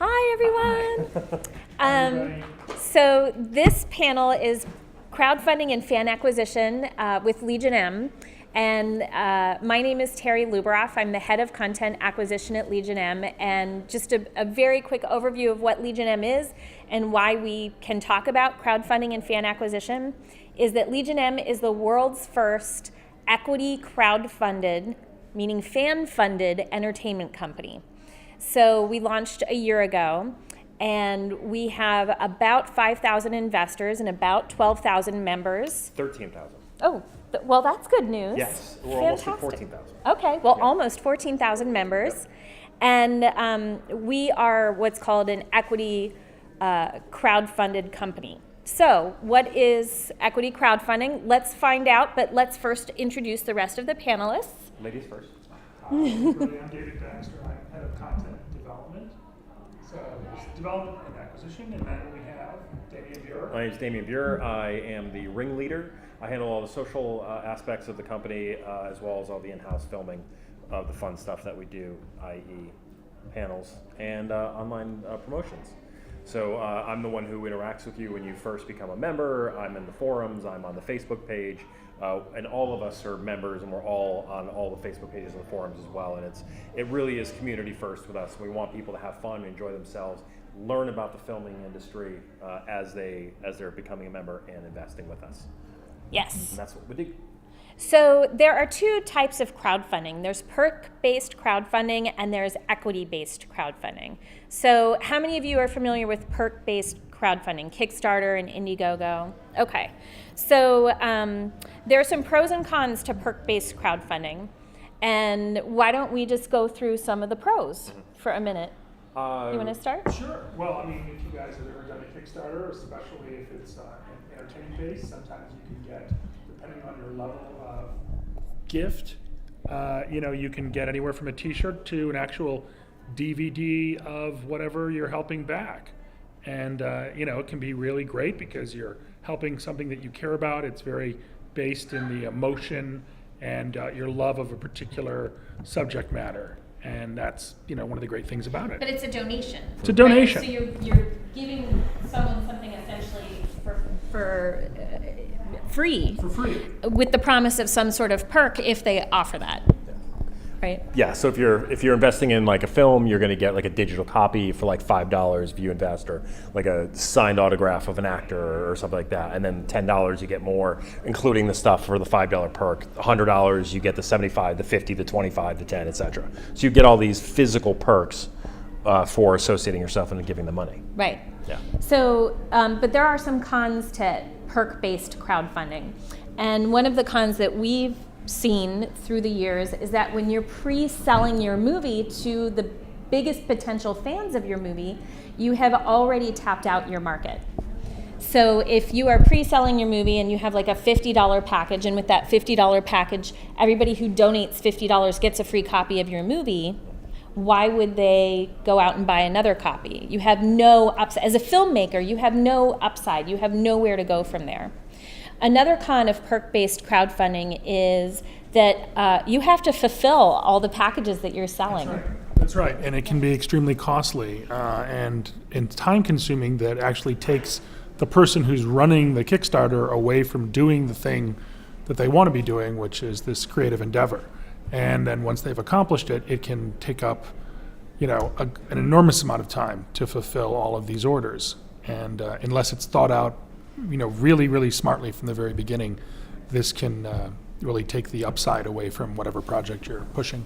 Hi, everyone. So this panel is crowdfunding and fan acquisition with Legion M. And my name is Terry Luberoff. I'm the head of content acquisition at Legion M. And just a very quick overview of what Legion M is and why we can talk about crowdfunding and fan acquisition is that Legion M is the world's first equity crowdfunded, meaning fan-funded entertainment company. So we launched a year ago, and we have about 5,000 investors and about 12,000 members. 13,000. Oh, well, that's good news. Yes, we're Fantastic. almost at 14,000. Okay, well, almost 14,000 members. Yep. And we are what's called an equity crowdfunded company. So what is equity crowdfunding? Let's find out, but let's first introduce the rest of the panelists. Ladies first. I'm David Baxter. I'm head of content development. So there's development and acquisition, and then we have Damian Buer. My name is Damian Buer. I am the ringleader. I handle all the social aspects of the company as well as all the in-house filming of the fun stuff that we do, i.e. panels and online promotions. So I'm the one who interacts with you when you first become a member. I'm in the forums, I'm on the Facebook page, and all of us are members, and we're all on all the Facebook pages and the forums as well. And it really is community first with us. We want people to have fun, enjoy themselves, learn about the filming industry as they're becoming a member and investing with us. Yes. And that's what we do. So there are two types of crowdfunding. There's perk-based crowdfunding and there's equity-based crowdfunding. So how many of you are familiar with perk-based crowdfunding, Kickstarter and Indiegogo? Okay. So there are some pros and cons to perk-based crowdfunding. And why don't we just go through some of the pros for a minute? You want to start? Sure. Well, I mean, if you guys have ever done a Kickstarter, especially if it's entertainment-based, sometimes you can get, depending on your level of gift, you can get anywhere from a t-shirt to an actual DVD of whatever you're helping back. And, it can be really great because you're helping something that you care about. It's very based in the emotion and your love of a particular subject matter. And that's, one of the great things about it. But it's a donation. It's a donation. Right? So you're giving someone something essentially for free. For free. With the promise of some sort of perk if they offer that. Right? Yeah, so if you're investing in like a film, you're going to get like a digital copy for like $5 if you invest, or like a signed autograph of an actor or something like that. And then $10 you get more, including the stuff for the $5 perk. $100 you get the 75, the 50, the 25, the 10, etc. So you get all these physical perks for associating yourself and giving the money. Right. Yeah. So, but there are some cons to perk-based crowdfunding. And one of the cons that we've seen through the years is that when you're pre-selling your movie to the biggest potential fans of your movie, you have already tapped out your market. So if you are pre-selling your movie and you have like a $50 package, and with that $50 package, everybody who donates $50 gets a free copy of your movie, why would they go out and buy another copy? You have no upside. As a filmmaker, you have no upside. You have nowhere to go from there. Another con of perk-based crowdfunding is that you have to fulfill all the packages that you're selling. That's right. And it can be extremely costly and time-consuming that actually takes the person who's running the Kickstarter away from doing the thing that they want to be doing, which is this creative endeavor. And then once they've accomplished it, it can take up, an enormous amount of time to fulfill all of these orders. And unless it's thought out, really, really smartly from the very beginning, this can really take the upside away from whatever project you're pushing.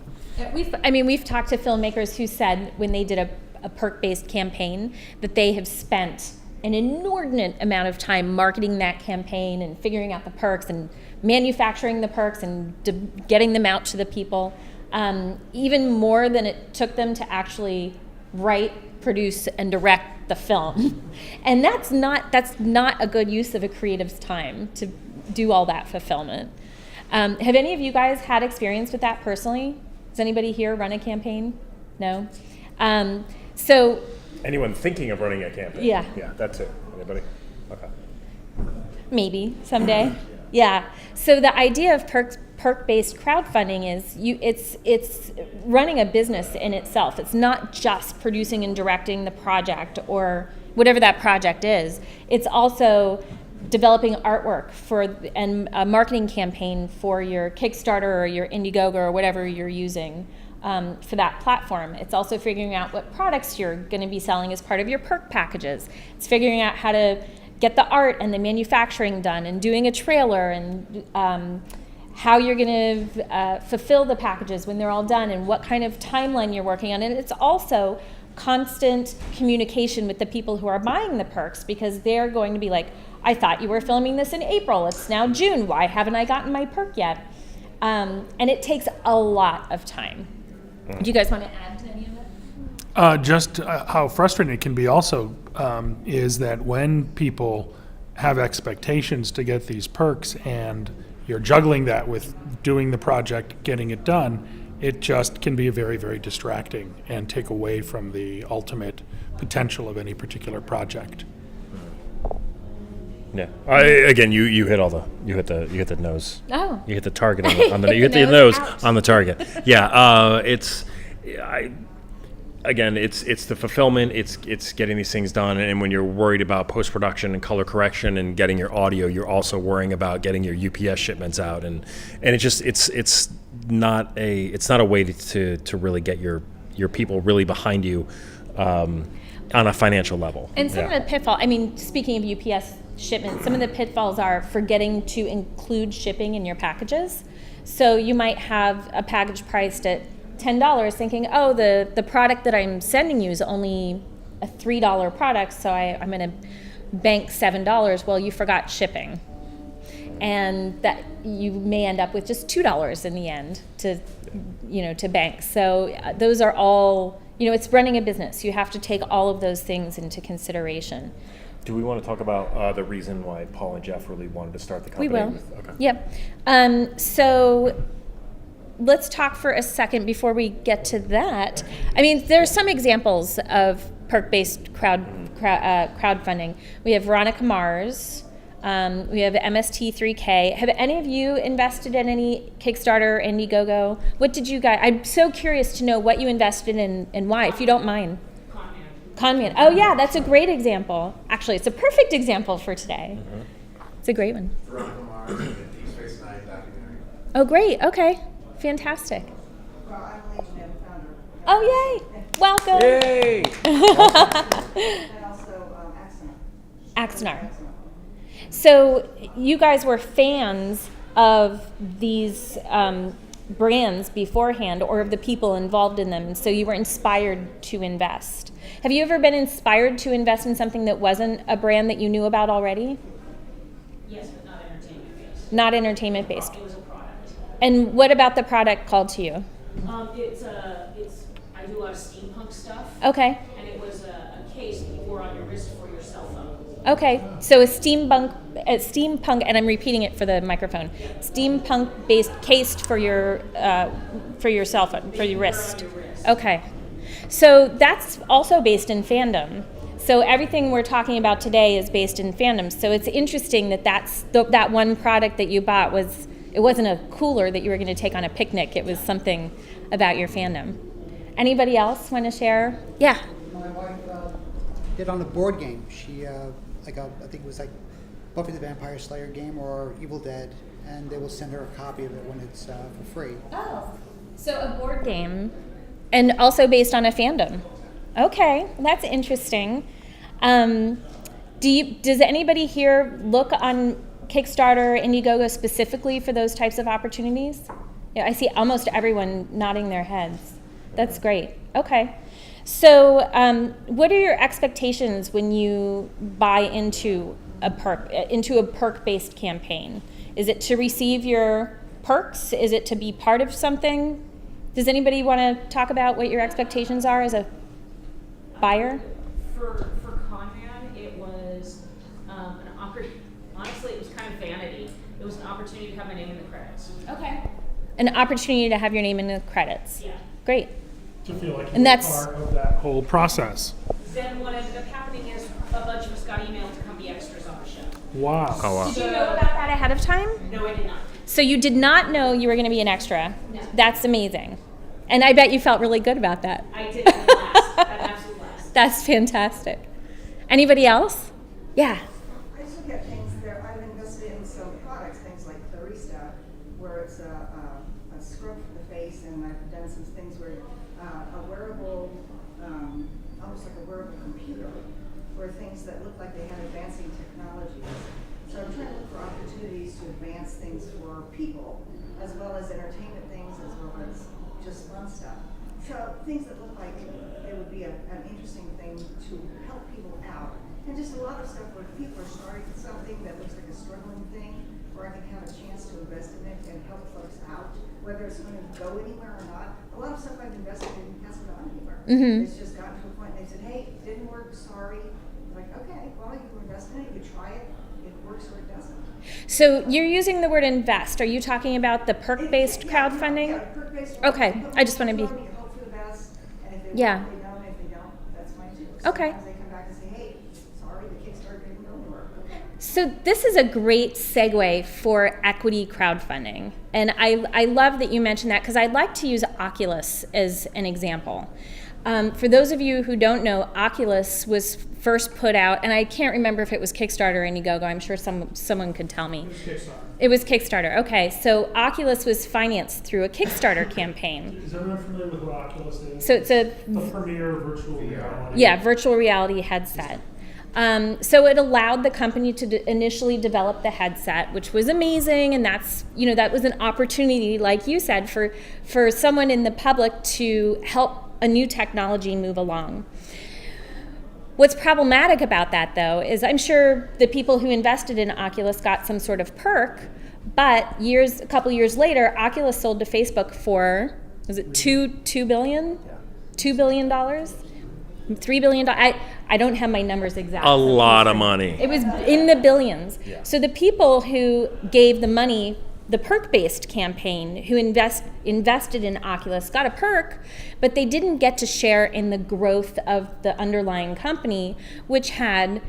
We've talked to filmmakers who said when they did a perk-based campaign that they have spent an inordinate amount of time marketing that campaign and figuring out the perks and manufacturing the perks and getting them out to the people, even more than it took them to actually write, produce, and direct the film. And that's not a good use of a creative's time to do all that fulfillment. Have any of you guys had experience with that personally? Does anybody here run a campaign? No? So Anyone thinking of running a campaign? Yeah. Yeah, that's it. Anybody? Okay. maybe someday. Yeah. So the idea of perk-based crowdfunding is it's running a business in itself. It's not just producing and directing the project or whatever that project is. It's also developing artwork and a marketing campaign for your Kickstarter or your Indiegogo or whatever you're using for that platform. It's also figuring out what products you're going to be selling as part of your perk packages. It's figuring out how to get the art and the manufacturing done and doing a trailer and how you're going to fulfill the packages when they're all done and what kind of timeline you're working on. And it's also constant communication with the people who are buying the perks, because they're going to be like, I thought you were filming this in April. It's now June. Why haven't I gotten my perk yet? And it takes a lot of time. Do you guys want to add to any of it? Just how frustrating it can be also is that when people have expectations to get these perks and you're juggling that with doing the project, getting it done, it just can be very, very distracting and take away from the ultimate potential of any particular project. Yeah. Again, you hit all the you hit the nose. Oh. You hit the target on the you hit the nose on the target. Yeah. It's the fulfillment. It's getting these things done, and when you're worried about post production and color correction and getting your audio, you're also worrying about getting your UPS shipments out, and it's not a way to really get your people really behind you on a financial level. And some of the pitfalls, speaking of UPS shipments, some of the pitfalls are forgetting to include shipping in your packages. So you might have a package priced at $10 thinking, oh, the product that I'm sending you is only a $3 product, so I'm going to bank $7. Well, you forgot shipping. And that you may end up with just $2 in the end to bank. So those are all, it's running a business. You have to take all of those things into consideration. Do we want to talk about the reason why Paul and Jeff really wanted to start the company? We will. Okay. Yep. So let's talk for a second before we get to that. There's some examples of perk-based crowdfunding. We have Veronica Mars. We have MST3K. Have any of you invested in any Kickstarter, Indiegogo? What did you guys? I'm so curious to know what you invested in and why, if you don't mind. Conman. Oh yeah, that's a great example. Actually, it's a perfect example for today. Mm-hmm. It's a great one. Veronica Mars and the Deep Space Nine documentary. Oh great. Okay. Fantastic. Well, I'm Legion founder. Oh yay! Welcome. Yay! And also Axonar. So you guys were fans of these brands beforehand, or of the people involved in them, and so you were inspired to invest. Have you ever been inspired to invest in something that wasn't a brand that you knew about already? Yes, but not entertainment-based. Not entertainment-based. It was a product. And what about the product called to you? I do a lot of steampunk stuff. Okay. And it was a case that you wore on your wrist for your cell phone. Okay. So a steampunk, and I'm repeating it for the microphone. Steampunk-based cased for your cell phone, for your wrist. Okay. So that's also based in fandom. So everything we're talking about today is based in fandom. So it's interesting that that one product that you bought wasn't a cooler that you were going to take on a picnic. It was something about your fandom. Anybody else want to share? Yeah. My wife did on a board game. She I think it was like Buffy the Vampire Slayer game or Evil Dead, and they will send her a copy of it when it's for free. Oh, so a board game, and also based on a fandom. Okay, that's interesting. Does anybody here look on Kickstarter, Indiegogo specifically for those types of opportunities? Yeah, I see almost everyone nodding their heads. That's great. Okay. So what are your expectations when you buy into a perk-based campaign? Is it to receive your perks? Is it to be part of something? Does anybody want to talk about what your expectations are as a buyer? For Conman, it was honestly, it was kind of vanity. It was an opportunity to have my name in the credits. Okay. An opportunity to have your name in the credits. Yeah. Great. To feel like And you're that's- part of that whole process. Then what ended up happening is a bunch of us got emailed to come be extras on the show. Wow. Oh wow. Did you know about that ahead of time? No, I did not. So you did not know you were going to be an extra. No. That's amazing. And I bet you felt really good about that. I did have a blast. I had an absolute blast. That's fantastic. Anybody else? Yeah. I just look at things there. I've invested in some products, things like Clarista, where it's a scrub for the face, and I've done some things where a wearable, almost like a wearable computer, where things that look like they have advancing technologies. So I'm trying to look for opportunities to advance things for people, as well as entertainment things, as well as just fun stuff. So things that look like it would be an interesting thing to help people out. And just a lot of stuff where people are starting something that looks like a struggling thing, where I can have a chance to invest in it and help folks out, whether it's going to go anywhere or not. A lot of stuff I've invested in hasn't gone anywhere. It's just gotten to a point and they said, hey, it didn't work, sorry. I'm like, okay, well, you can invest in it, you try it, it works or it doesn't. So you're using the word invest. Are you talking about the perk-based crowdfunding? Yeah, perk-based. Okay, I just want to be. You hope for the best, and if they Yeah. work, they don't. If they don't, that's fine too. Okay. Sometimes they come back and say, hey, sorry, the Kickstarter didn't go anywhere. Okay. So this is a great segue for equity crowdfunding. And I love that you mentioned that because I'd like to use Oculus as an example. For those of you who don't know, Oculus was first put out, and I can't remember if it was Kickstarter or Indiegogo. I'm sure someone could tell me. It was Kickstarter. It was Kickstarter. Okay, so Oculus was financed through a Kickstarter campaign. Is everyone familiar with what Oculus is? So it's a the premier virtual reality. Yeah, virtual reality headset. So it allowed the company to initially develop the headset, which was amazing, and that's, that was an opportunity, like you said, for someone in the public to help a new technology move along. What's problematic about that, though, is I'm sure the people who invested in Oculus got some sort of perk, but a couple years later, Oculus sold to Facebook for, was it $2 billion? $2 billion? $3 billion? I don't have my numbers exactly. A lot of money. It was in the billions. Yeah. So the people who gave the money, the perk-based campaign, who invested in Oculus, got a perk, but they didn't get to share in the growth of the underlying company, which had,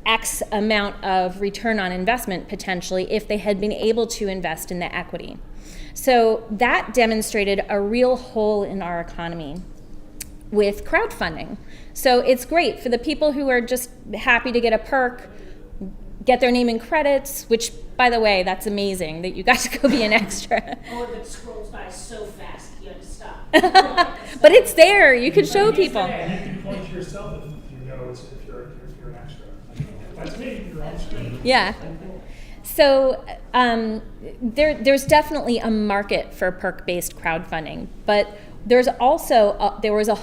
X amount of return on investment potentially if they had been able to invest in the equity. So that demonstrated a real hole in our economy with crowdfunding. So it's great for the people who are just happy to get a perk, get their name in credits, which, by the way, that's amazing that you got to go be an extra. Or if it scrolls by so fast, you have to stop. But it's there. You can show people. And you can point to yourself if you know if you're an extra. That's me. You're on screen. Yeah. So there's definitely a market for perk-based crowdfunding, but there's also there was a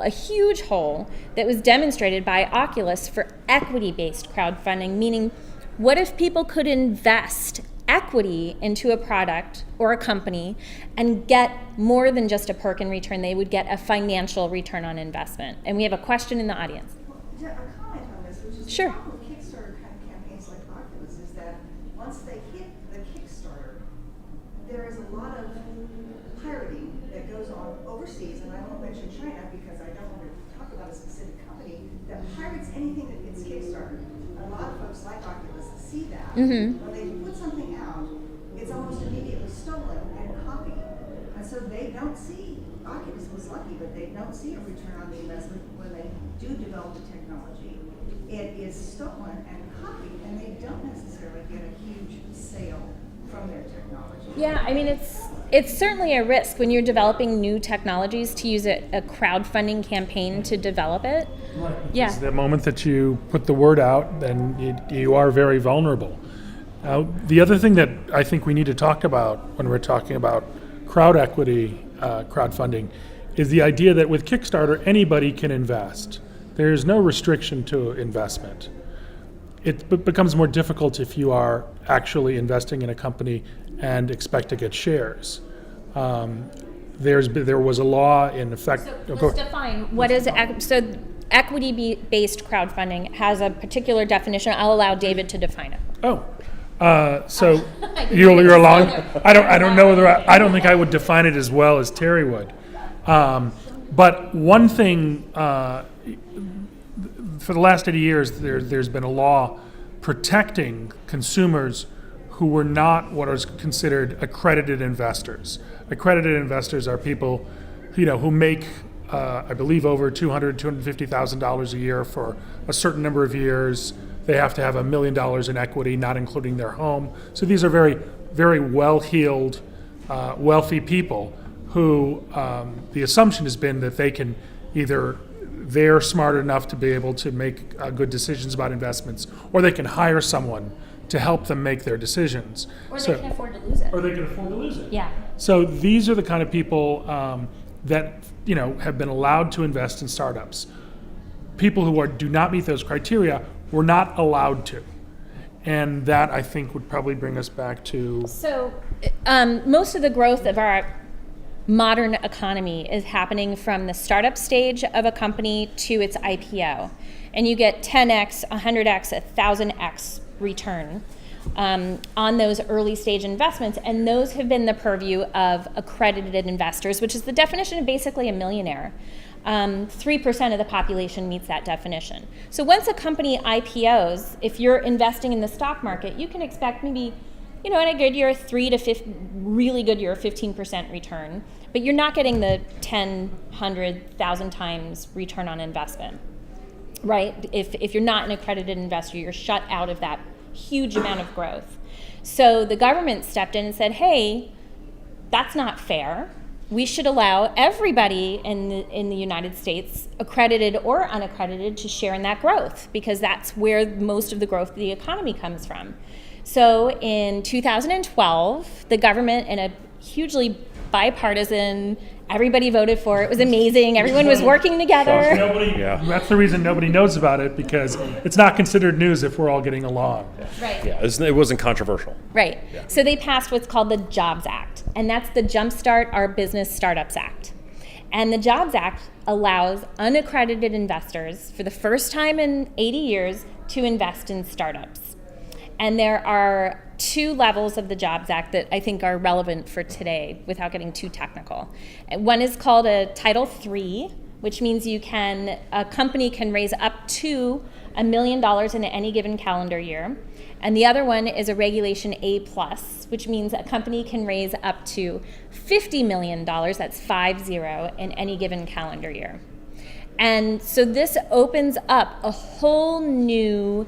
huge hole that was demonstrated by Oculus for equity-based crowdfunding, meaning what if people could invest equity into a product or a company and get more than just a perk in return? They would get a financial return on investment. And we have a question in the audience. Yeah, a comment on this, which is Sure. the problem with Kickstarter kind of campaigns like Oculus is that once they hit the Kickstarter, there is a lot of pirating that goes on overseas, and I won't mention China because I don't want to talk about a specific company that pirates anything that hits Kickstarter. A lot of folks like Oculus see that. Mm-hmm. When they put something out, it's almost immediately stolen and copied. And so they don't see, Oculus was lucky, but they don't see a return on the investment when they do develop the technology. It is stolen and copied, and they don't necessarily get a huge sale from their technology. Yeah, I mean, it's certainly a risk when you're developing new technologies to use a crowdfunding campaign to develop it. Right. Yeah. Because the moment that you put the word out, then you are very vulnerable. The other thing that I think we need to talk about when we're talking about crowd equity, crowdfunding, is the idea that with Kickstarter, anybody can invest. There's no restriction to investment. It becomes more difficult if you are actually investing in a company and expect to get shares. There was a law in effect. So let's define what is so equity-based crowdfunding has a particular definition. I'll allow David to define it. So you're allowing. I don't know whether I don't think I would define it as well as Terry would. But one thing, for the last 80 years, there's been a law protecting consumers who were not what is considered accredited investors. Accredited investors are people, who make, I believe, over $250,000 a year for a certain number of years. They have to have $1 million in equity, not including their home. So these are very, very well-heeled, wealthy people who the assumption has been that they can they're smart enough to be able to make good decisions about investments, or they can hire someone to help them make their decisions. Or they can afford to lose it. Or they can afford to lose it. Yeah. So these are the kind of people that have been allowed to invest in startups. People who do not meet those criteria were not allowed to. And that, I think, would probably bring us back to... So most of the growth of our modern economy is happening from the startup stage of a company to its IPO. And you get 10x, 100x, 1,000x return on those early stage investments. And those have been the purview of accredited investors, which is the definition of basically a millionaire. 3% of the population meets that definition. So once a company IPOs, if you're investing in the stock market, you can expect maybe, in a good year, really good year, 15% return, but you're not getting the 10, 100, 1,000 times return on investment, right? If you're not an accredited investor, you're shut out of that huge amount of growth. So the government stepped in and said, hey, that's not fair. We should allow everybody in the United States, accredited or unaccredited, to share in that growth, because that's where most of the growth of the economy comes from. So in 2012, the government, in a hugely bipartisan, everybody voted for it. It was amazing. Everyone was working together. That's the reason nobody knows about it, because it's not considered news if we're all getting along. Right. Yeah, it wasn't controversial. Right. Yeah. So they passed what's called the Jobs Act, and that's the Jumpstart Our Business Startups Act. And the Jobs Act allows unaccredited investors, for the first time in 80 years, to invest in startups. And there are two levels of the Jobs Act that I think are relevant for today without getting too technical. One is called a Title III, which means a company can raise up to $1 million in any given calendar year. And the other one is a Regulation A+, which means a company can raise up to $50 million, that's 50, in any given calendar year. And so this opens up a whole new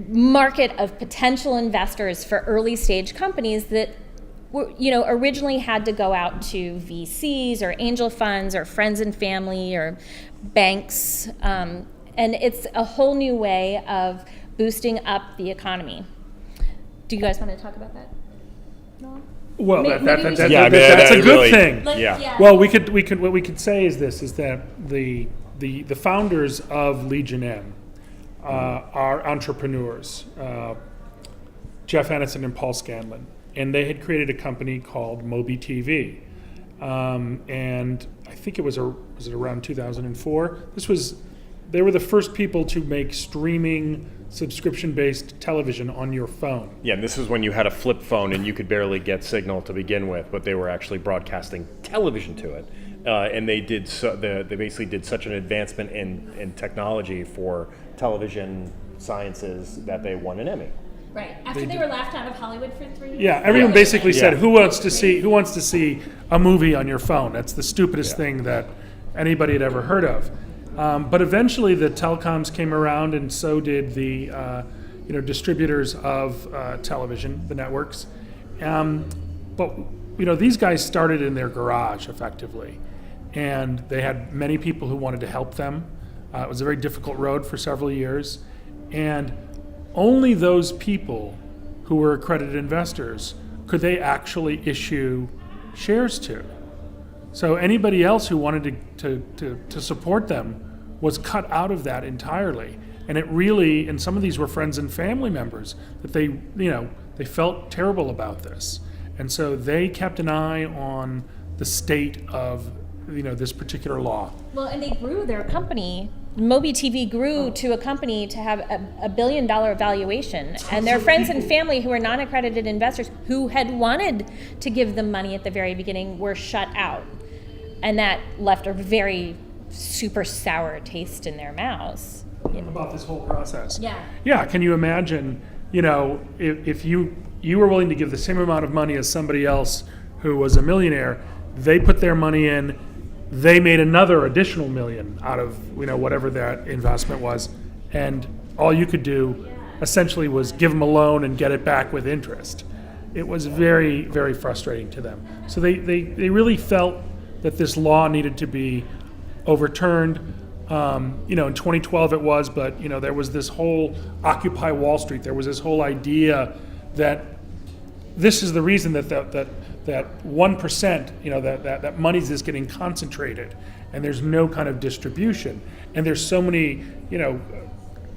market of potential investors for early stage companies that originally had to go out to VCs or angel funds or friends and family or banks. And it's a whole new way of boosting up the economy. Do you guys want to talk about that? No? Well, Maybe that's that's a good really, thing. Yeah. Well, what we could say is that the founders of Legion M are entrepreneurs, Jeff Aniston and Paul Scanlon, and they had created a company called Moby TV, and I think was it around 2004? They were the first people to make streaming subscription-based television on your phone. Yeah, and this is when you had a flip phone and you could barely get signal to begin with, but they were actually broadcasting television to it. And they basically did such an advancement in technology for television sciences that they won an Emmy. Right. After they were laughed out of Hollywood for 3 years. Yeah, everyone basically said, "Who wants to see a movie on your phone?" That's the stupidest thing that anybody had ever heard of. But eventually, the telecoms came around, and so did the distributors of television, the networks. But these guys started in their garage effectively, and they had many people who wanted to help them. It was a very difficult road for several years, and only those people who were accredited investors could they actually issue shares to. So anybody else who wanted to support them was cut out of that entirely. And it really, and some of these were friends and family members, that they felt terrible about this. And so they kept an eye on the state of this particular law. Well, and they grew their company. Moby TV grew to a company to have a $1 billion valuation. And their friends and family who were non-accredited investors who had wanted to give them money at the very beginning were shut out. And that left a very super sour taste in their mouths. About this whole process. Yeah. Yeah, can you imagine if you were willing to give the same amount of money as somebody else who was a millionaire, they put their money in, they made another additional million out of whatever that investment was, and all you could do essentially was give them a loan and get it back with interest. It was very, very frustrating to them. So they really felt that this law needed to be overturned. In 2012 it was, but there was this whole Occupy Wall Street. There was this whole idea that this is the reason that 1%, that money's just getting concentrated, and there's no kind of distribution, and there's so many,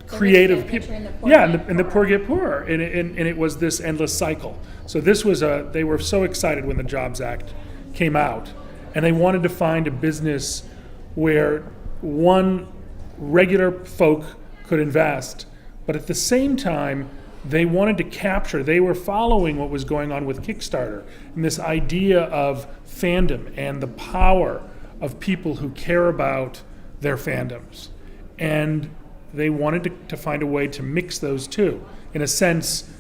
creative people. And the poor get poorer, and it was this endless cycle. So this was they were so excited when the Jobs Act came out, and they wanted to find a business where one, regular folk could invest, but at the same time they wanted to capture, they were following what was going on with Kickstarter and this idea of fandom and the power of people who care about their fandoms. And they wanted to find a way to mix those two. In a sense,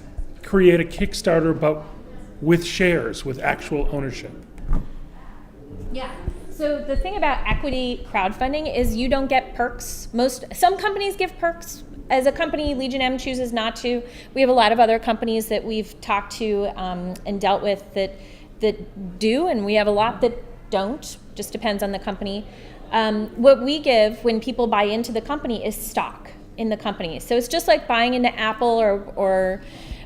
create a Kickstarter but with shares, with actual ownership. Yeah. So the thing about equity crowdfunding is you don't get perks. Some companies give perks. As a company, Legion M chooses not to. We have a lot of other companies that we've talked to and dealt with that do, and we have a lot that don't. Just depends on the company. What we give when people buy into the company is stock in the company. So it's just like buying into Apple or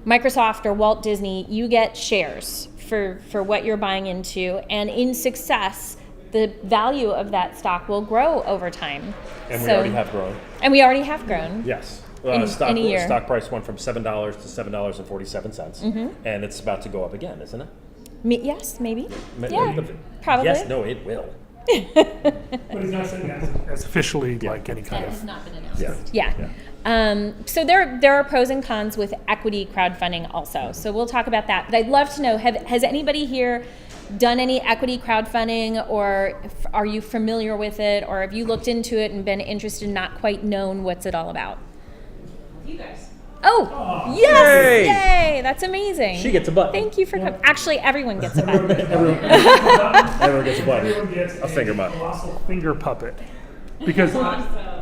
Microsoft or Walt Disney. You get shares for what you're buying into, and in success, the value of that stock will grow over time. And we already have grown. And we already have grown. Yes. In a year. Stock price went from $7 to $7.47, and it's about to go up again, isn't it? Yes, maybe. Yeah, probably. Yes, no, it will. But it's not saying as officially like any kind That of. has not been announced. Yeah. So there are pros and cons with equity crowdfunding also. So we'll talk about that. But I'd love to know, has anybody here done any equity crowdfunding, or are you familiar with it, or have you looked into it and been interested and not quite known what's it all about? You guys. Oh, yes! Yay! That's amazing. She gets a button. Thank you for coming. Actually, everyone gets a button. Everyone gets a button. Everyone gets A finger button. Colossal finger puppet. Because,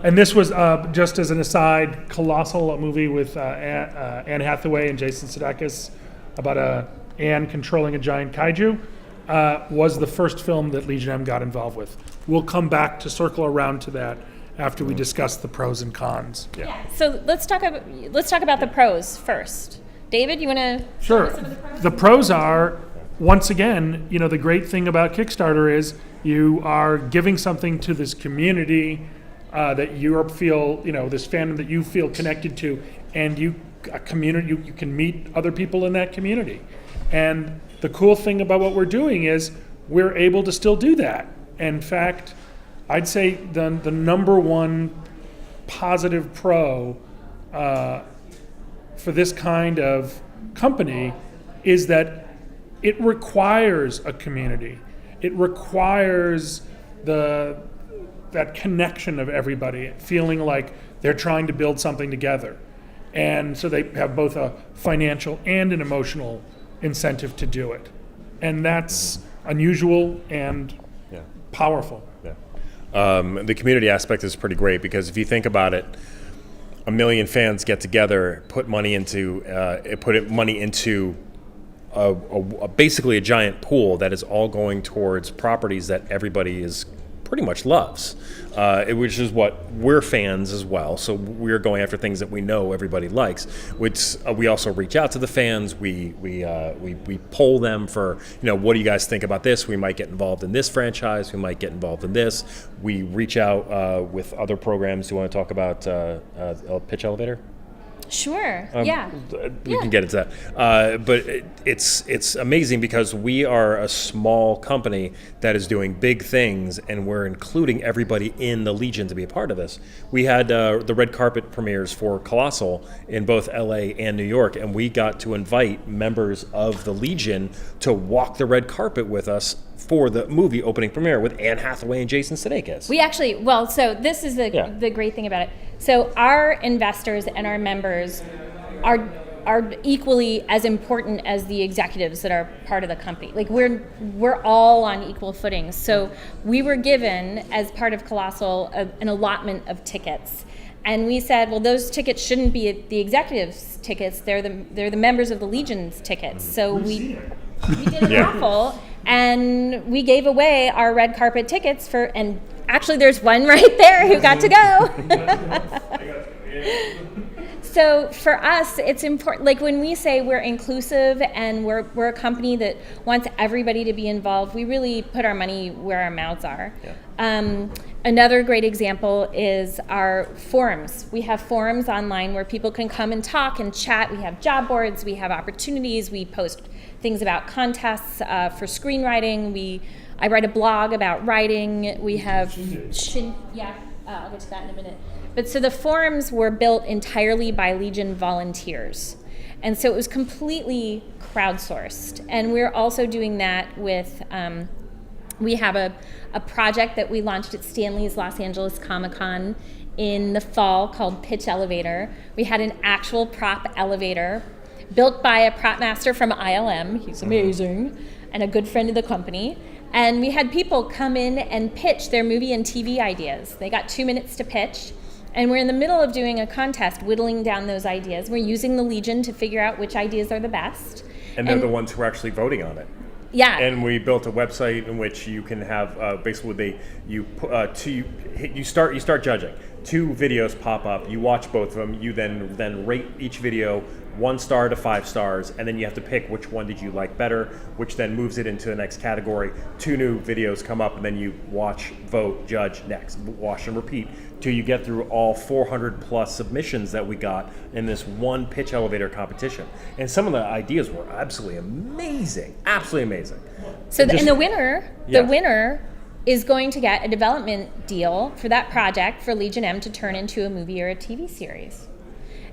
and this was just as an aside, Colossal, a movie with Anne Hathaway and Jason Sudeikis about Anne controlling a giant kaiju, was the first film that Legion M got involved with. We'll come back to circle around to that after we discuss the pros and cons. Yeah. So let's talk about the pros first. David, you want to? Sure. The pros are, once again, the great thing about Kickstarter is you are giving something to this community that you feel, this fandom that you feel connected to, and you can meet other people in that community. And the cool thing about what we're doing is we're able to still do that. In fact, I'd say the number one positive pro for this kind of company is that it requires a community. It requires that connection of everybody feeling like they're trying to build something together. And so they have both a financial and an emotional incentive to do it. And that's unusual and powerful. The community aspect is pretty great because if you think about it, 1 million fans get together, put money into basically a giant pool that is all going towards properties that everybody is pretty much loves, which is what we're fans as well. So we're going after things that we know everybody likes. Which we also reach out to the fans. We poll them for what do you guys think about this? We might get involved in this franchise. We might get involved in this. We reach out with other programs. Do you want to talk about Pitch Elevator? Sure. We can get into that, but it's amazing because we are a small company that is doing big things, and we're including everybody in the Legion to be a part of this. We had the red carpet premieres for Colossal in both LA and New York, and we got to invite members of the Legion to walk the red carpet with us for the movie opening premiere with Anne Hathaway and Jason Sudeikis. We actually, so this is the great thing about it. So our investors and our members are are equally as important as the executives that are part of the company. Like we're all on equal footing. So we were given, as part of Colossal, an allotment of tickets. And we said, well, those tickets shouldn't be the executives' tickets. They're the members of the Legion's tickets. So we did a raffle, and we gave away our red carpet tickets and actually there's one right there who got to go. So for us, it's important, like when we say we're inclusive and we're a company that wants everybody to be involved, we really put our money where our mouths are. Yeah. Another great example is our forums. We have forums online where people can come and talk and chat. We have job boards, we have opportunities, we post things about contests for screenwriting. I write a blog about writing. We have, I'll get to that in a minute. But so the forums were built entirely by Legion volunteers. And so it was completely crowdsourced. And we're also doing that with, we have a project that we launched at Stanley's Los Angeles Comic-Con in the fall called Pitch Elevator. We had an actual prop elevator built by a prop master from ILM. He's amazing, and a good friend of the company. And we had people come in and pitch their movie and TV ideas. They got 2 minutes to pitch. And we're in the middle of doing a contest, whittling down those ideas. We're using the Legion to figure out which ideas are the best. And they're the ones who are actually voting on it. Yeah. And we built a website in which you can have basically you start judging. 2 videos pop up. You watch both of them. You then rate each video 1 star to 5 stars, and then you have to pick which one did you like better, which then moves it into the next category. 2 new videos come up, and then you watch, vote, judge, next, wash and repeat till you get through all 400 plus submissions that we got in this one pitch elevator competition. And some of the ideas were absolutely amazing, absolutely amazing. So the winner is going to get a development deal for that project for Legion M to turn into a movie or a TV series.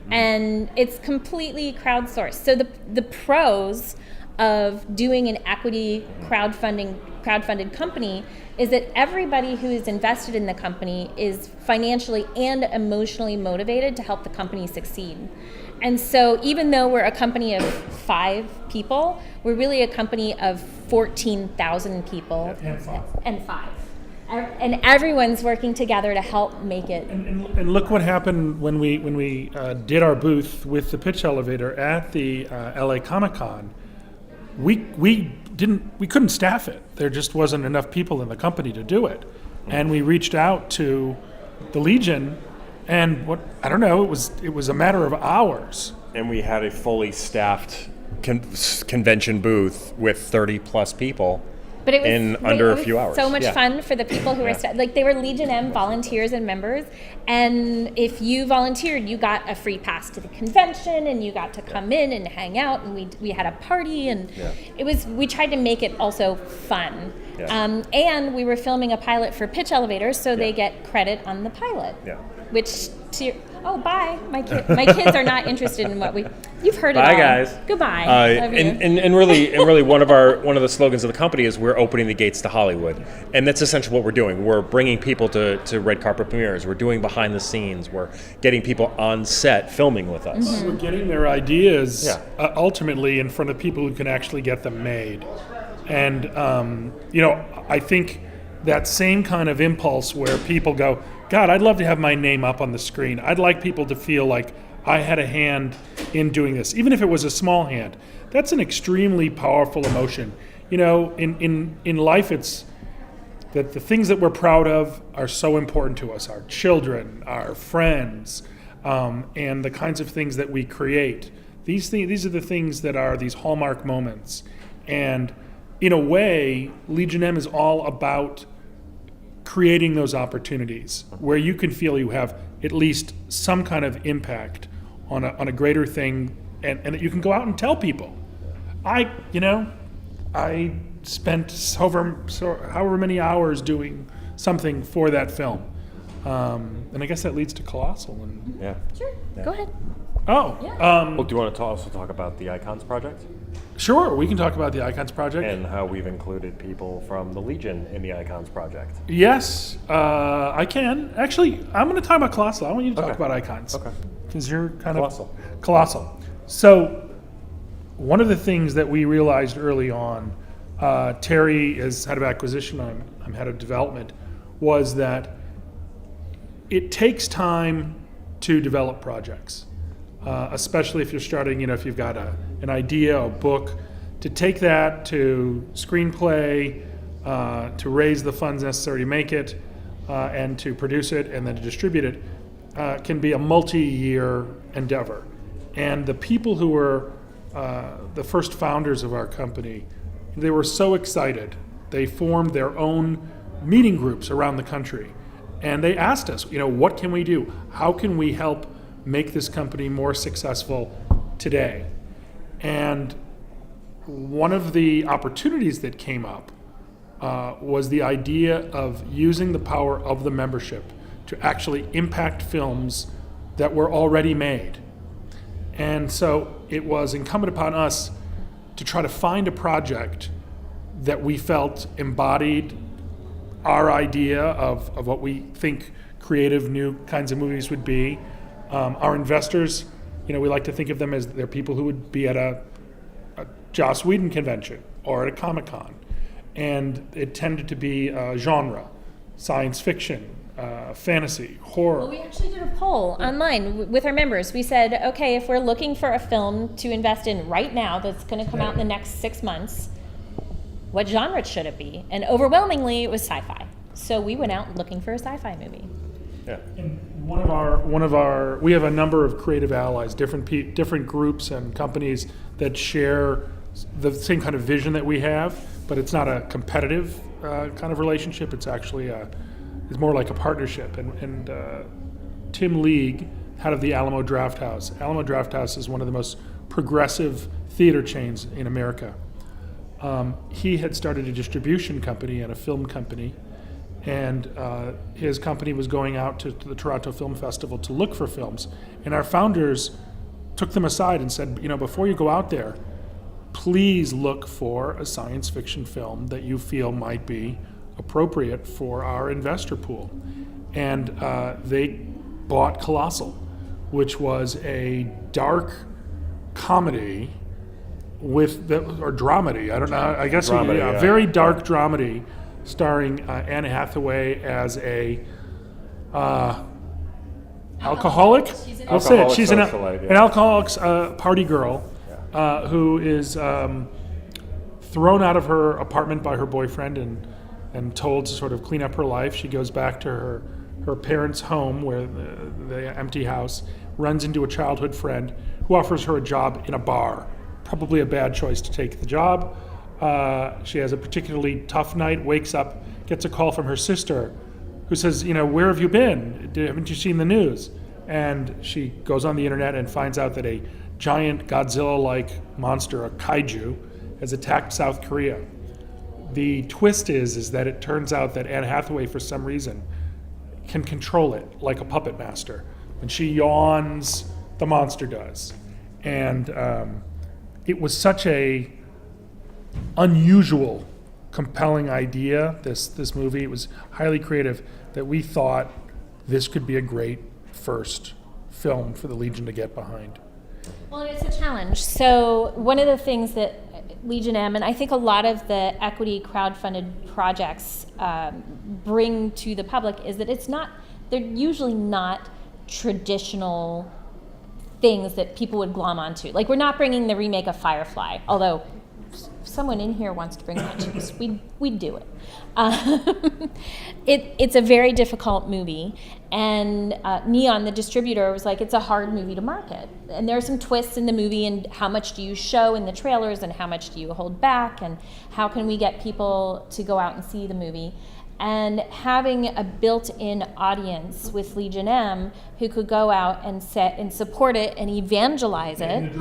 And it's completely crowdsourced. So the pros of doing an equity crowdfunded company is that everybody who is invested in the company is financially and emotionally motivated to help the company succeed. And so even though we're a company of 5 people, we're really a company of 14,000 people. And 5. And everyone's working together to help make it. And look what happened when we did our booth with the pitch elevator at the LA Comic-Con. We couldn't staff it. There just wasn't enough people in the company to do it. And we reached out to the Legion, and it was a matter of hours. And we had a fully staffed convention booth with 30 plus people. But it was in under a few hours. So much fun for the people who were they were Legion M volunteers and members, and if you volunteered, you got a free pass to the convention, and you got to come in and hang out, and we had a party, and we tried to make it also fun. And we were filming a pilot for Pitch Elevator, so they get credit on the pilot. Which bye. My kids are not interested in what you've heard it all. Bye guys. Goodbye. And really one of the slogans of the company is we're opening the gates to Hollywood. And that's essentially what we're doing. We're bringing people to red carpet premieres. We're doing behind the scenes. We're getting people on set filming with us. Mm-hmm. We're getting their ideas ultimately in front of people who can actually get them made. And I think that same kind of impulse where people go, God, I'd love to have my name up on the screen. I'd like people to feel like I had a hand in doing this, even if it was a small hand. That's an extremely powerful emotion. In life, it's that the things that we're proud of are so important to us, our children, our friends, and the kinds of things that we create. These are the things that are these hallmark moments. And in a way, Legion M is all about creating those opportunities where you can feel you have at least some kind of impact on a greater thing, and that you can go out and tell people. I spent however many hours doing something for that film, and I guess that leads to Colossal. Sure. Go ahead. Oh. Yeah. Well, do you want to also talk about the Icons Project? Sure, we can talk about the Icons Project. And how we've included people from the Legion in the Icons Project. Yes, I can. Actually, I'm going to talk about Colossal. I want you to talk about Icons. Okay. Because you're kind Colossal. of... Colossal. So one of the things that we realized early on, Terry is head of acquisition, I'm head of development, was that it takes time to develop projects, especially if you're starting, if you've got an idea, a book, to take that to screenplay, to raise the funds necessary to make it, and to produce it and then to distribute it, can be a multi-year endeavor. And the people who were the first founders of our company, they were so excited. They formed their own meeting groups around the country. And they asked us, what can we do? How can we help make this company more successful today? And one of the opportunities that came up was the idea of using the power of the membership to actually impact films that were already made. And so it was incumbent upon us to try to find a project that we felt embodied our idea of what we think creative new kinds of movies would be. Our investors, we like to think of them as they're people who would be at a Joss Whedon convention or at a Comic-Con. And it tended to be genre, science fiction, fantasy, horror. Well, we actually did a poll online with our members. We said, okay, if we're looking for a film to invest in right now that's going to come out in the next 6 months, what genre should it be? And overwhelmingly, it was sci-fi. So we went out looking for a sci-fi movie. Yeah. And we have a number of creative allies, different groups and companies that share the same kind of vision that we have, but it's not a competitive kind of relationship. It's actually it's more like a partnership. And Tim League, head of the Alamo Drafthouse. Alamo Drafthouse is one of the most progressive theater chains in America. He had started a distribution company and a film company, and his company was going out to the Toronto Film Festival to look for films. And our founders took them aside and said, before you go out there, please look for a science fiction film that you feel might be appropriate for our investor pool. And they bought Colossal, which was a dark comedy or dramedy. I don't know. I guess Dramedy, a very dark dramedy starring Anne Hathaway as a alcoholic. We'll say it. She's an alcoholic party girl who is thrown out of her apartment by her boyfriend and told to sort of clean up her life. She goes back to her parents' home, where the empty house, runs into a childhood friend who offers her a job in a bar. Probably a bad choice to take the job. She has a particularly tough night, wakes up, gets a call from her sister who says, where have you been? Haven't you seen the news? And she goes on the internet and finds out that a giant Godzilla-like monster, a kaiju, has attacked South Korea. The twist is that it turns out that Anne Hathaway, for some reason, can control it like a puppet master. When she yawns, the monster does. And it was such a unusual, compelling idea, this movie. It was highly creative, that we thought this could be a great first film for the Legion to get behind. Well, it's a challenge. So one of the things that Legion M, and I think a lot of the equity crowdfunded projects bring to the public, is that they're usually not traditional things that people would glom onto. Like, we're not bringing the remake of Firefly, although if someone in here wants to bring that to us, we'd do it. It's a very difficult movie, and Neon, the distributor, was like, it's a hard movie to market. And there are some twists in the movie, and how much do you show in the trailers, and how much do you hold back, and how can we get people to go out and see the movie? And having a built-in audience with Legion M who could go out and support it and evangelize it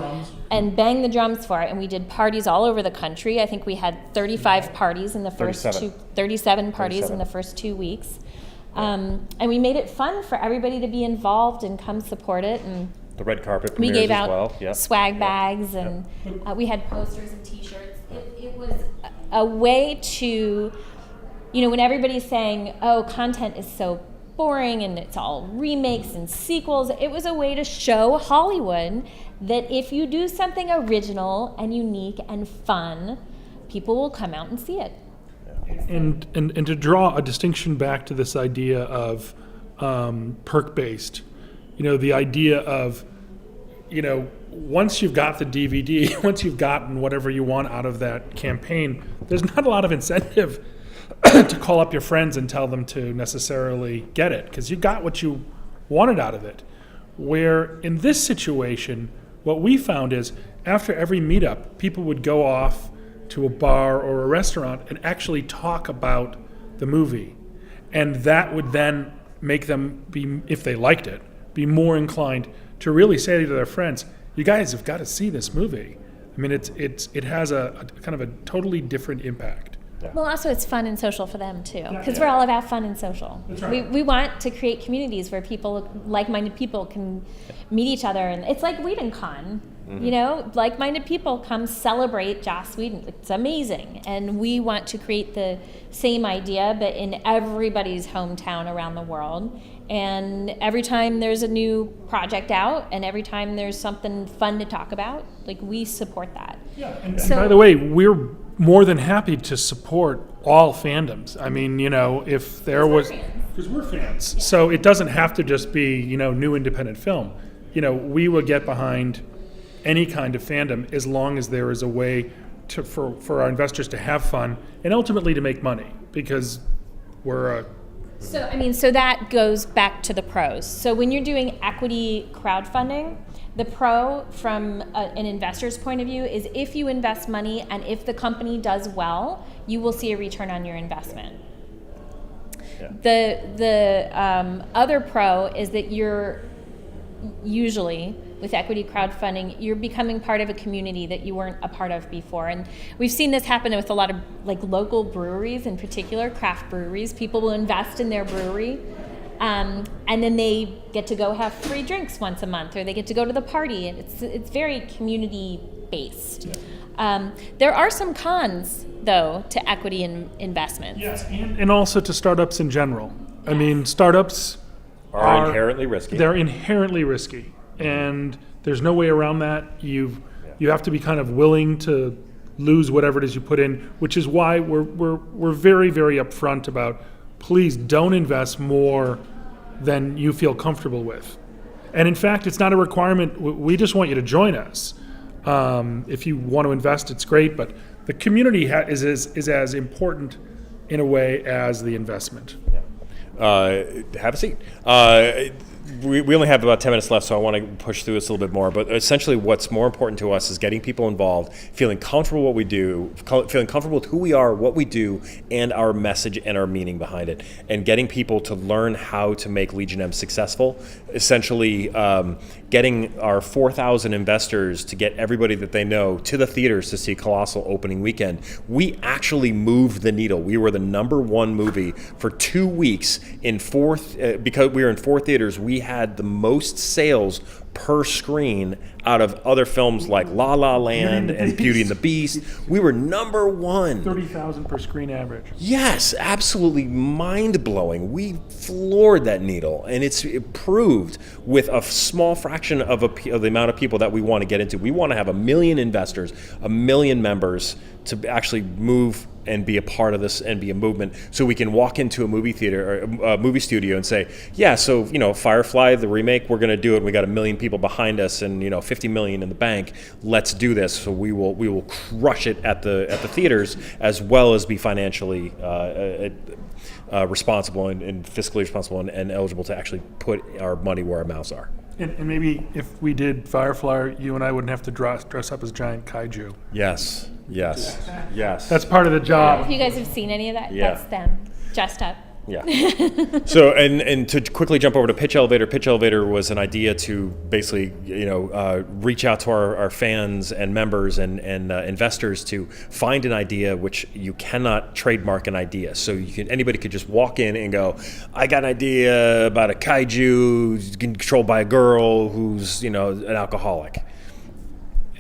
and bang the drums for it. And we did parties all over the country. I think we had 35 parties in the first 37 parties in the first 2 weeks. And we made it fun for everybody to be involved and come support it. And the red carpet we premieres gave as out well. Yep. swag bags, and we had posters and T-shirts. It was a way to, when everybody's saying, oh, content is so boring and it's all remakes and sequels. It was a way to show Hollywood that if you do something original and unique and fun, people will come out and see it. And to draw a distinction back to this idea of perk-based, the idea of, once you've got the DVD, once you've gotten whatever you want out of that campaign, there's not a lot of incentive to call up your friends and tell them to necessarily get it, because you got what you wanted out of it. Where in this situation, what we found is after every meetup, people would go off to a bar or a restaurant and actually talk about the movie. And that would then make them be, if they liked it, be more inclined to really say to their friends, you guys have got to see this movie. I mean, it has a kind of a totally different impact. Well, also it's fun and social for them too, because we're all about fun and social. That's right. We want to create communities where people, like-minded people, can meet each other, and it's like Whedon Con. Like-minded people come celebrate Joss Whedon. It's amazing, and we want to create the same idea, but in everybody's hometown around the world. And every time there's a new project out, and every time there's something fun to talk about, we support that. Yeah. And by the way, we're more than happy to support all fandoms. I mean, if there was, because we're fans, so it doesn't have to just be new independent film. We will get behind any kind of fandom as long as there is a way for our investors to have fun and ultimately to make money, because we're a. So that goes back to the pros. So when you're doing equity crowdfunding, the pro from an investor's point of view is if you invest money and if the company does well, you will see a return on your investment. Yeah. The other pro is that you're usually, with equity crowdfunding, you're becoming part of a community that you weren't a part of before. And we've seen this happen with a lot of local breweries, in particular, craft breweries. People will invest in their brewery, and then they get to go have free drinks once a month, or they get to go to the party. And it's very community-based. Yeah. There are some cons, though, to equity investments. Yes, and also to startups in general. I mean, startups are inherently risky. They're inherently risky. And there's no way around that. You have to be kind of willing to lose whatever it is you put in, which is why we're very, very upfront about, please don't invest more than you feel comfortable with. And in fact, it's not a requirement. We just want you to join us. If you want to invest, it's great, but the community is as important in a way as the investment. Have a seat. We only have about 10 minutes left, so I want to push through this a little bit more. But essentially what's more important to us is getting people involved, feeling comfortable with what we do, feeling comfortable with who we are, what we do, and our message and our meaning behind it. And getting people to learn how to make Legion M successful. Essentially getting our 4,000 investors to get everybody that they know to the theaters to see Colossal opening weekend. We actually moved the needle. We were the #1 movie for 2 weeks in because we were in 4 theaters. We had the most sales per screen out of other films like La La Land and Beauty and the Beast. We were #1. 30,000 per screen average. Yes, absolutely mind-blowing. We floored that needle, and it proved with a small fraction of the amount of people that we want to get into. We want to have 1 million investors, 1 million members to actually move and be a part of this and be a movement, so we can walk into a movie theater or a movie studio and say, yeah, so Firefly, the remake, we're going to do it. We got 1 million people behind us and 50 million in the bank. Let's do this. So we will crush it at the theaters, as well as be financially responsible and fiscally responsible and eligible to actually put our money where our mouths are. And maybe if we did Firefly, you and I wouldn't have to dress up as giant kaiju. Yes. That's part of the job. If you guys have seen any of that, Yeah. that's them, dressed up. Yeah. So, and to quickly jump over to Pitch Elevator. Pitch Elevator was an idea to basically, reach out to our fans and members and investors to find an idea which you cannot trademark an idea. So anybody could just walk in and go, I got an idea about a kaiju controlled by a girl who's, an alcoholic.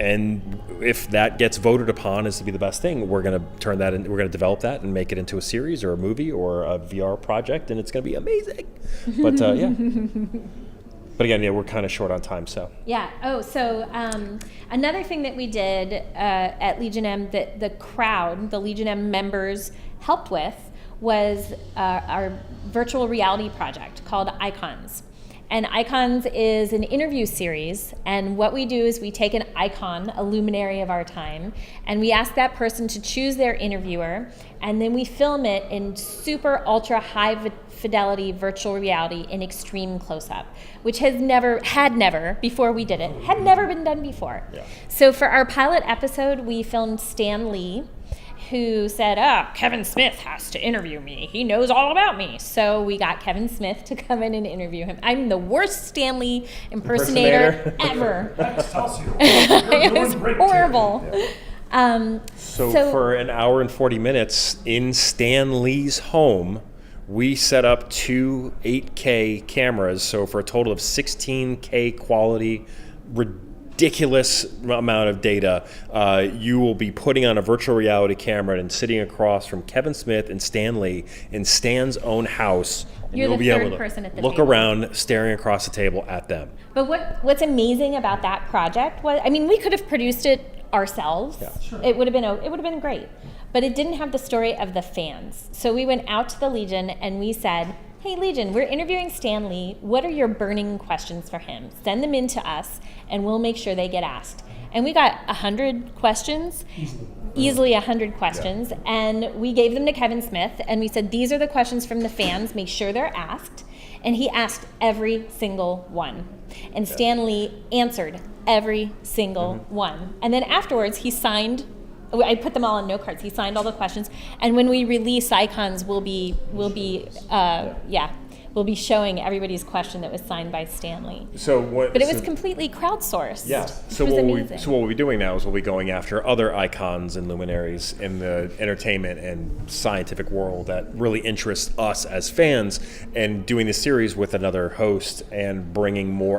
And if that gets voted upon as to be the best thing, we're going to turn that in, we're going to develop that and make it into a series or a movie or a VR project, and it's going to be amazing. But yeah. But again, yeah, we're kind of short on time, so. Yeah. Oh, so another thing that we did at Legion M that the crowd, the Legion M members helped with was our virtual reality project called Icons. And Icons is an interview series, and what we do is we take an icon, a luminary of our time, and we ask that person to choose their interviewer, and then we film it in super ultra high fidelity virtual reality in extreme close-up, which had never before we did it, had never been done before. Yeah. So for our pilot episode, we filmed Stan Lee, who said, Kevin Smith has to interview me. He knows all about me. So we got Kevin Smith to come in and interview him. I'm the worst Stan Lee impersonator ever. It was horrible. So for an hour and 40 minutes in Stan Lee's home, we set up 2 8K cameras. So for a total of 16K quality, ridiculous amount of data, you will be putting on a virtual reality camera and sitting across from Kevin Smith and Stan Lee in Stan's own house. And You're you'll the be third able to person at the look table. around, staring across the table at them. But what's amazing about that project was, I mean, we could have produced it ourselves. Yeah. Sure. It would have been great, but it didn't have the story of the fans. So we went out to the Legion and we said, hey Legion, we're interviewing Stan Lee. What are your burning questions for him? Send them in to us and we'll make sure they get asked. And we got 100 questions, easily 100 questions, and we gave them to Kevin Smith and we said, these are the questions from the fans, make sure they're asked. And he asked every single one. And Stan Lee answered every single one. And then afterwards he signed, I put them all on note cards. He signed all the questions, and when we release Icons, we'll be showing everybody's question that was signed by Stan Lee. But it was completely crowdsourced. Yeah. So it was what amazing. we'll be doing now is we'll be going after other icons and luminaries in the entertainment and scientific world that really interest us as fans, and doing this series with another host and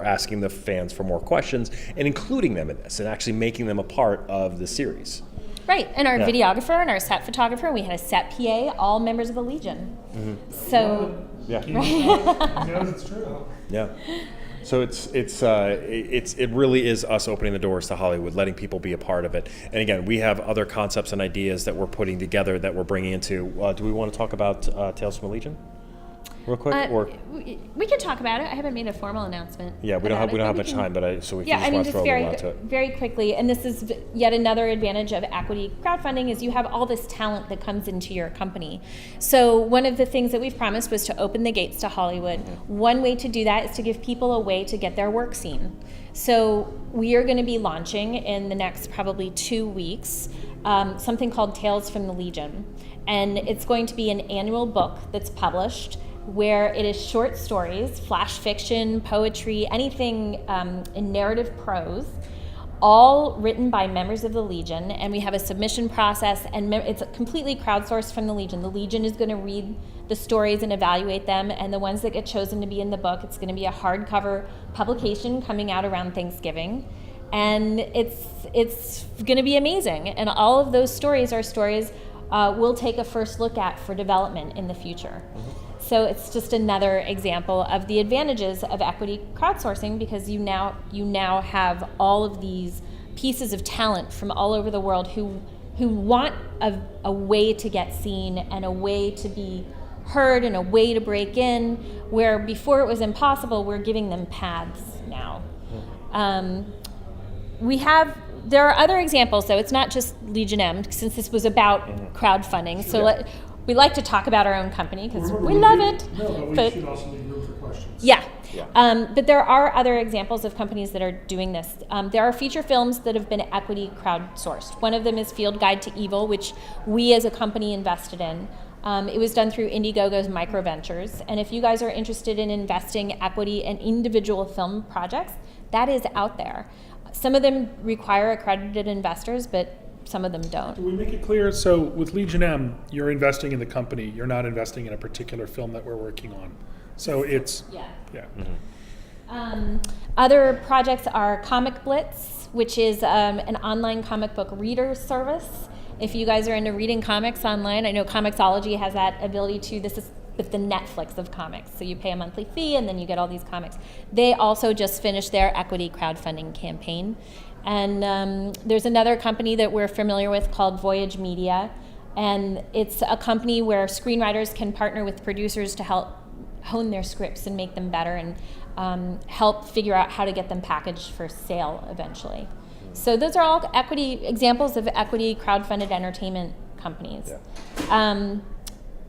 asking the fans for more questions and including them in this and actually making them a part of the series. Right, and our Yeah. videographer and our set photographer, we had a set PA, all members of the Legion. So, Yeah. He knows it's true. Yeah. So it really is us opening the doors to Hollywood, letting people be a part of it. And again, we have other concepts and ideas that we're putting together that we're bringing into. Do we want to talk about Tales from the Legion, real quick? we can talk about it. I haven't made a formal announcement. Yeah, we don't have about it, much time, but so we Yeah, just I mean, want to just throw a little out to it. very quickly, and this is yet another advantage of equity crowdfunding is you have all this talent that comes into your company. So one of the things that we've promised was to open the gates to Hollywood. One way to do that is to give people a way to get their work seen. So we are going to be launching in the next probably 2 weeks something called Tales from the Legion. And it's going to be an annual book that's published where it is short stories, flash fiction, poetry, anything in narrative prose, all written by members of the Legion. And we have a submission process, and it's completely crowdsourced from the Legion. The Legion is going to read the stories and evaluate them, and the ones that get chosen to be in the book, it's going to be a hardcover publication coming out around Thanksgiving. And it's going to be amazing. And all of those stories are stories we'll take a first look at for development in the future. So it's just another example of the advantages of equity crowdsourcing, because you now have all of these pieces of talent from all over the world who want a way to get seen and a way to be heard and a way to break in, where before it was impossible, we're giving them paths now. There are other examples, though. It's not just Legion M, since this was about crowdfunding. So we like to talk about our own company because we love it. No, but we should also leave room for questions. Yeah. But there are other examples of companies that are doing this. There are feature films that have been equity crowdsourced. One of them is Field Guide to Evil, which we as a company invested in. It was done through Indiegogo's Microventures. And if you guys are interested in investing equity in individual film projects, that is out there. Some of them require accredited investors, but some of them don't. Do we make it clear? So with Legion M, you're investing in the company. You're not investing in a particular film that we're working on. So it's Yeah. yeah. Other projects are Comic Blitz, which is an online comic book reader service. If you guys are into reading comics online, I know Comixology has that ability too. This is the Netflix of comics. So you pay a monthly fee and then you get all these comics. They also just finished their equity crowdfunding campaign. And there's another company that we're familiar with called Voyage Media. And it's a company where screenwriters can partner with producers to help hone their scripts and make them better and help figure out how to get them packaged for sale eventually. So those are all examples of equity crowdfunded entertainment companies. Yeah.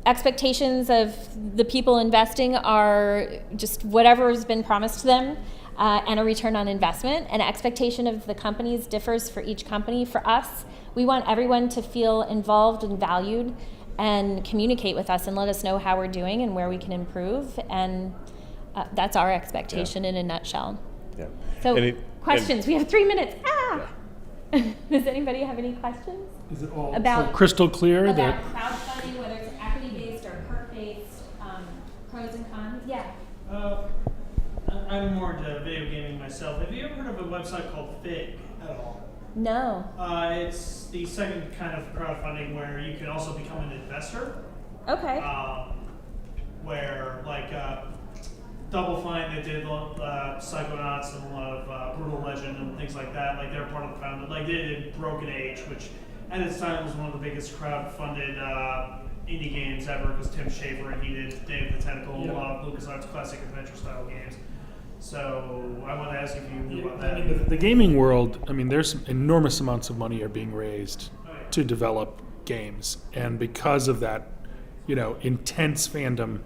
Expectations of the people investing are just whatever has been promised to them and a return on investment. And expectation of the companies differs for each company. For us, we want everyone to feel involved and valued and communicate with us and let us know how we're doing and where we can improve. And that's our expectation in a nutshell. Yeah. So questions, we have 3 minutes. Does anybody have any questions? Is it all about crystal clear? About crowdfunding, whether it's equity-based or perk-based, pros and cons? Yeah. I'm more into video gaming myself. Have you ever heard of a website called Fig at all? No. It's the second kind of crowdfunding where you can also become an investor. Okay. Where, like, Double Fine, they did Psychonauts and a lot of Brutal Legend and things like that. Like, they're part of the founder. Like, they did Broken Age, which at its time was one of the biggest crowd-funded indie games ever because Tim Schafer, and he did Day of the Tentacle, a lot of LucasArts classic adventure-style games. So I want to ask if you knew about that. I mean, the gaming world, I mean, there's enormous amounts of money are being raised to develop games. And because of that, intense fandom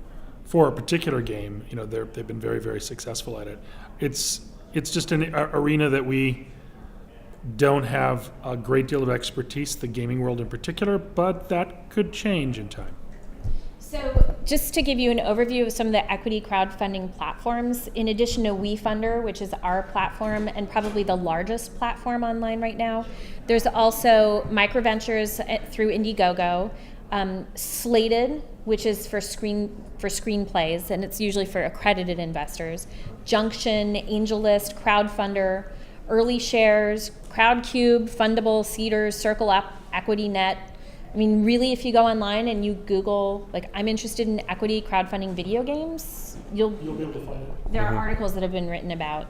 for a particular game, they've been very, very successful at it. It's just an arena that we don't have a great deal of expertise, the gaming world in particular, but that could change in time. So just to give you an overview of some of the equity crowdfunding platforms, in addition to WeFunder, which is our platform and probably the largest platform online right now, there's also Microventures through Indiegogo, Slated, which is for screenplays, and it's usually for accredited investors, Junction, AngelList, Crowdfunder, Early Shares, Crowdcube, Fundable, Cedars, Circle Up, EquityNet. I mean, really, if you go online and you Google, like, I'm interested in equity crowdfunding video games, you'll be able to find it. There are articles that have been written about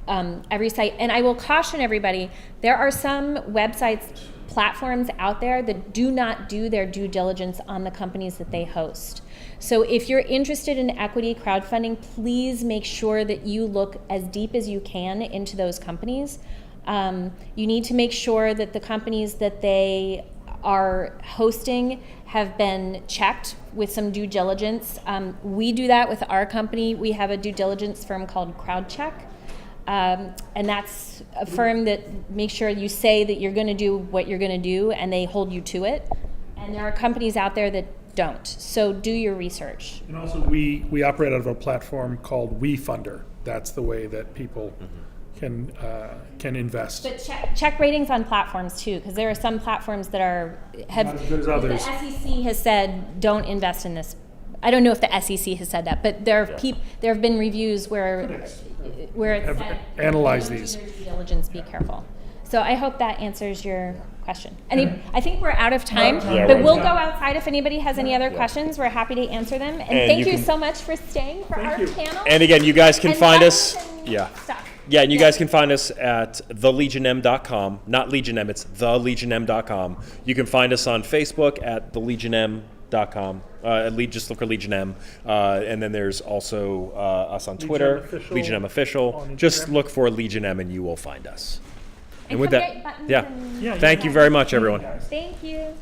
every site. And I will caution everybody, there are some websites, platforms out there that do not do their due diligence on the companies that they host. So if you're interested in equity crowdfunding, please make sure that you look as deep as you can into those companies. You need to make sure that the companies that they are hosting have been checked with some due diligence. We do that with our company. We have a due diligence firm called CrowdCheck. And that's a firm that makes sure you say that you're going to do what you're going to do and they hold you to it. And there are companies out there that don't. So do your research. And also we operate out of a platform called WeFunder. That's the way that people can invest. But check ratings on platforms too, because there are some platforms that have not as good as others. The SEC has said don't invest in this. I don't know if the SEC has said that, but there have been reviews where it Have said analyzed don't these. do their due diligence, be careful. So I hope that answers your question. I think we're out of time, but we'll go outside if anybody has any other questions. We're happy to answer them. And thank you so much for staying for our panel. And again, you guys can And find us. buttons and stuff. Yeah, and you guys can find us at thelegionm.com. Not Legion M, it's thelegionm.com. You can find us on Facebook at thelegionm.com. Just look for Legion M. And then there's also us on Twitter, Legion M Official. Just look for Legion M and you will find us. And with that, buttons yeah. and- Thank you very much, everyone. Thank you.